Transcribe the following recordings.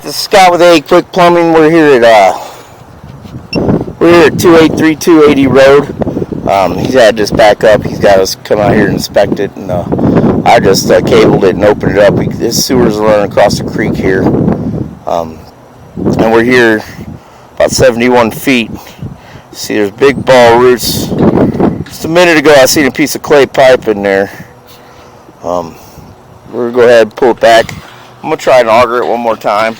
Alright, this is Scott with AAQUICK Plumbing. We're here at 2832 Adie Road. He's had this back up. He's got us come out here and inspect it, and I just cabled it and opened it up. This sewer's running across the creek here, and we're here about 71 feet. See, there's big ball roots. Just a minute ago, I seen a piece of clay pipe in there. We're gonna go ahead and pull it back. I'm gonna try and auger it one more time.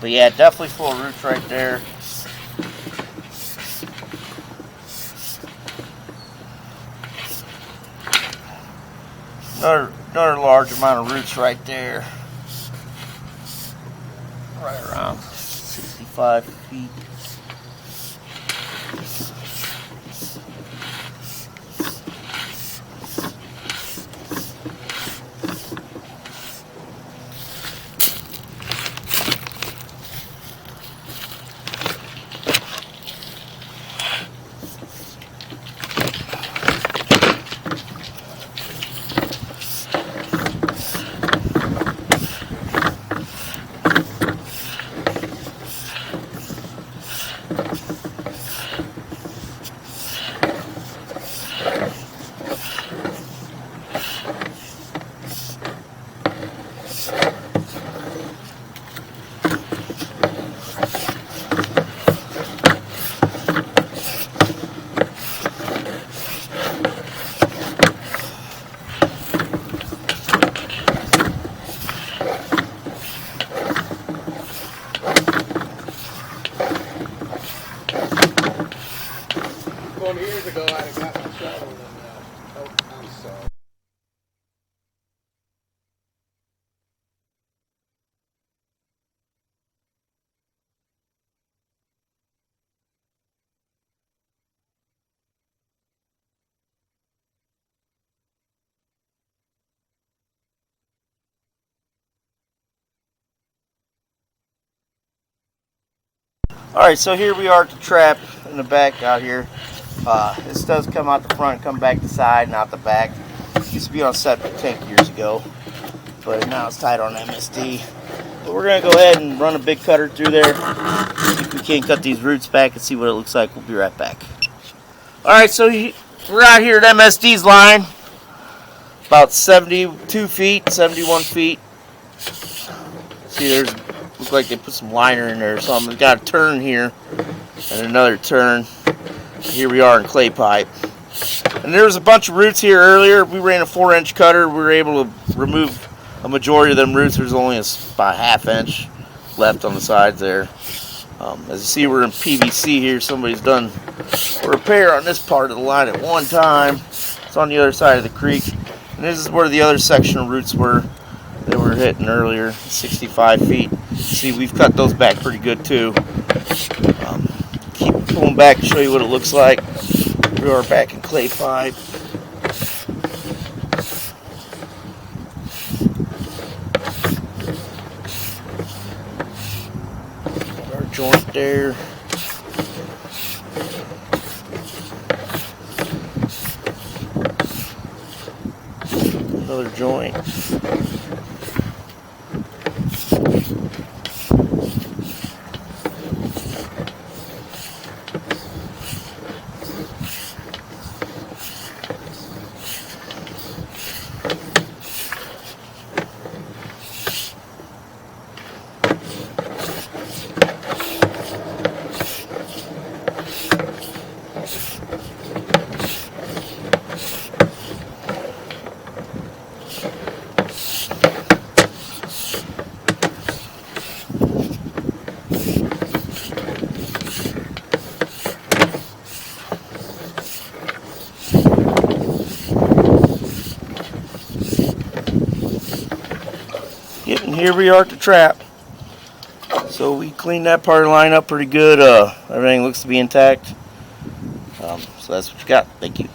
But yeah, definitely full of roots right there. Another large amount of roots right there. Right around 65 feet. Years ago, I'd have got my shovel and I'm sorry. Alright, so here we are at the trap in the back out here. This does come out the front, come back the side, not the back. It used to be on septic tank years ago, but now it's tied on MSD. But we're going to go ahead and run a big cutter through there, see if we can't cut these roots back and see what it looks like. We'll be right back. Alright, so we're out here at MSD's line, about 72 feet, 71 feet. See, there's looks like they put some liner in there or something. We've got a turn here and another turn. Here we are in clay pipe. And there was a bunch of roots here earlier. We ran a 4-inch cutter. We were able to remove a majority of them roots. There's only about a ½ inch left on the sides there. As you see, we're in PVC here. Somebody's done a repair on this part of the line at one time. It's on the other side of the creek. And this is where the other section of roots were. They were hitting earlier, 65 feet. See, we've cut those back pretty good too. Keep pulling back to show you what it looks like. We are back in clay pipe. Got our joint there. Another joint. And here we are at the trap. So we cleaned that part of the line up pretty good. Everything looks to be intact. So that's what you got. Thank you.